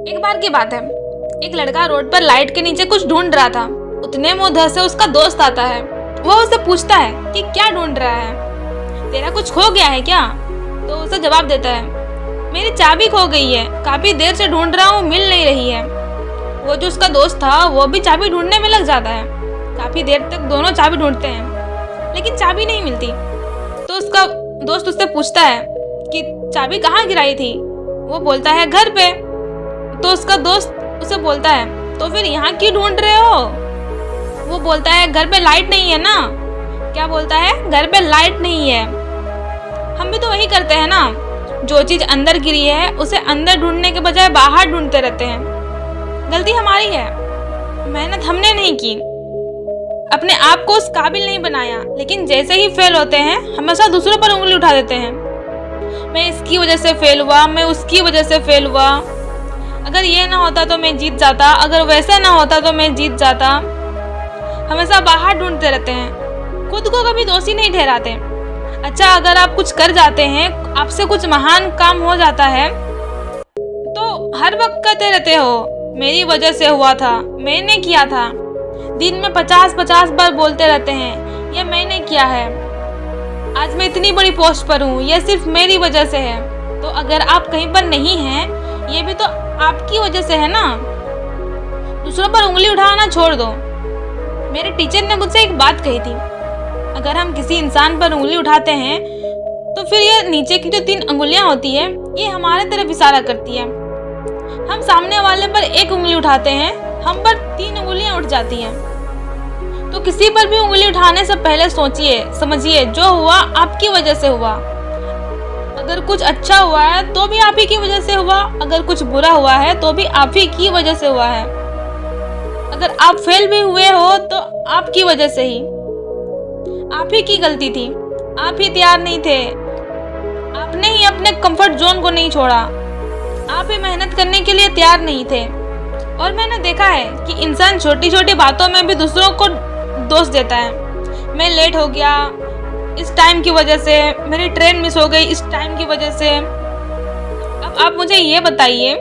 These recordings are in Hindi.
एक बार की बात है, एक लड़का रोड पर लाइट के नीचे कुछ ढूंढ रहा था। उतने में उधर से उसका दोस्त आता है। वो उसे पूछता है कि क्या ढूंढ रहा है, तेरा कुछ खो गया है क्या? तो उसे जवाब देता है, मेरी चाबी खो गई है, काफी देर से ढूंढ रहा हूँ, मिल नहीं रही है। वो जो उसका दोस्त था वो भी चाबी ढूंढने में लग जाता है। काफी देर तक दोनों चाबी ढूंढते हैं लेकिन चाबी नहीं मिलती। तो उसका दोस्त उससे पूछता है कि चाबी कहाँ गिराई थी? वो बोलता है घर पे। तो उसका दोस्त उसे बोलता है, तो फिर यहाँ क्यों ढूंढ रहे हो? वो बोलता है घर पे लाइट नहीं है ना। क्या बोलता है? घर पे लाइट नहीं है। हम भी तो वही करते हैं ना, जो चीज अंदर गिरी है उसे अंदर ढूंढने के बजाय बाहर ढूंढते रहते हैं। गलती हमारी है, मेहनत हमने नहीं की, अपने आप को उस काबिल नहीं बनाया। लेकिन जैसे ही फेल होते हैं हमेशा दूसरों पर उंगली उठा देते हैं। मैं इसकी वजह से फेल हुआ, मैं उसकी वजह से फेल हुआ, अगर ये ना होता तो मैं जीत जाता, अगर वैसा ना होता तो मैं जीत जाता। हमेशा बाहर ढूंढते रहते हैं, खुद को कभी दोषी नहीं ठहराते। अच्छा, अगर आप कुछ कर जाते हैं, आपसे कुछ महान काम हो जाता है, तो हर वक्त कहते रहते हो मेरी वजह से हुआ था, मैंने किया था। दिन में 50-50 बार बोलते रहते हैं ये मैंने किया है, आज मैं इतनी बड़ी पोस्ट पर हूँ, ये सिर्फ मेरी वजह से है। तो अगर आप कहीं पर नहीं हैं, ये भी तो आपकी वजह से है ना। दूसरों पर उंगली उठाना छोड़ दो। मेरे टीचर ने मुझसे एक बात कही थी, अगर हम किसी इंसान पर उंगली उठाते हैं तो फिर ये नीचे की जो 3 अंगुलियां होती है ये हमारे तरफ इशारा करती है। हम सामने वाले पर एक उंगली उठाते हैं, हम पर 3 उंगलियां उठ जाती हैं। तो किसी पर भी उंगली उठाने से पहले सोचिए समझिए, जो हुआ आपकी वजह से हुआ। अगर कुछ अच्छा हुआ है तो भी आप ही की वजह से हुआ, अगर कुछ बुरा हुआ है तो भी आप ही की वजह से हुआ है। अगर आप फेल भी हुए हो तो आपकी वजह से ही, आप ही की गलती थी, आप ही तैयार नहीं थे, आपने ही अपने कंफर्ट जोन को नहीं छोड़ा, आप ही मेहनत करने के लिए तैयार नहीं थे। और मैंने देखा है कि इंसान छोटी छोटी बातों में भी दूसरों को दोष देता है। मैं लेट हो गया इस टाइम की वजह से, मेरी ट्रेन मिस हो गई इस टाइम की वजह से। अब आप मुझे ये बताइए,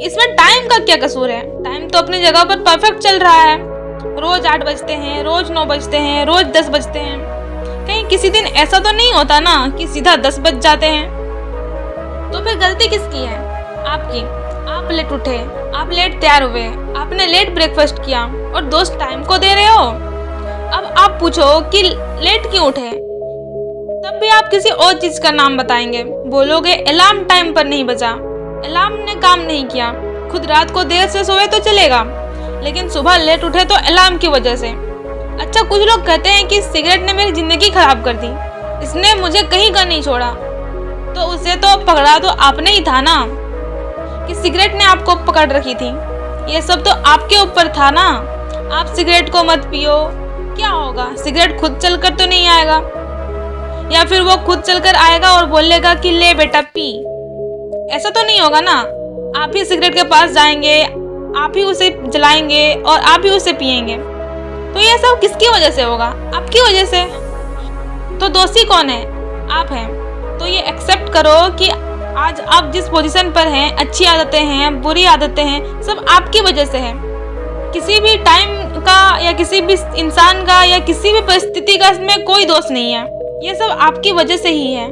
इसमें टाइम का क्या कसूर है? टाइम तो अपनी जगह पर परफेक्ट चल रहा है। रोज 8 बजते हैं, रोज 9 बजते हैं, रोज 10 बजते हैं। कहीं किसी दिन ऐसा तो नहीं होता ना कि सीधा 10 बज जाते हैं। तो फिर गलती किसकी है? आपकी। आप लेट उठे, आप लेट तैयार हुए, आपने लेट ब्रेकफास्ट किया और दोस्त टाइम को दे रहे हो। अब आप पूछो कि लेट क्यों उठे, तब भी आप किसी और चीज का नाम बताएंगे। बोलोगे अलार्म टाइम पर नहीं बजा, अलार्म ने काम नहीं किया। खुद रात को देर से सोए तो चलेगा, लेकिन सुबह लेट उठे तो अलार्म की वजह से। अच्छा, कुछ लोग कहते हैं कि सिगरेट ने मेरी जिंदगी खराब कर दी, इसने मुझे कहीं का नहीं छोड़ा। तो उसे तो पकड़ा तो आपने ही था ना, कि सिगरेट ने आपको पकड़ रखी थी। ये सब तो आपके ऊपर था ना। आप सिगरेट को मत पियो, क्या होगा? सिगरेट खुद चलकर तो नहीं आएगा, या फिर वो खुद चलकर आएगा और बोलेगा कि ले बेटा पी। ऐसा तो नहीं होगा ना। आप ही सिगरेट के पास जाएंगे, आप ही उसे जलाएंगे और आप ही उसे पिएंगे। तो ये सब किसकी वजह से होगा? आपकी वजह से। तो दोषी कौन है? आप हैं। तो ये एक्सेप्ट करो कि आज आप जिस पोजीशन पर हैं, अच्छी आदतें हैं, बुरी आदतें हैं, सब आपकी वजह से है। किसी भी टाइम का या किसी भी इंसान का या किसी भी परिस्थिति का इसमें कोई दोष नहीं है। ये सब आपकी वजह से ही है।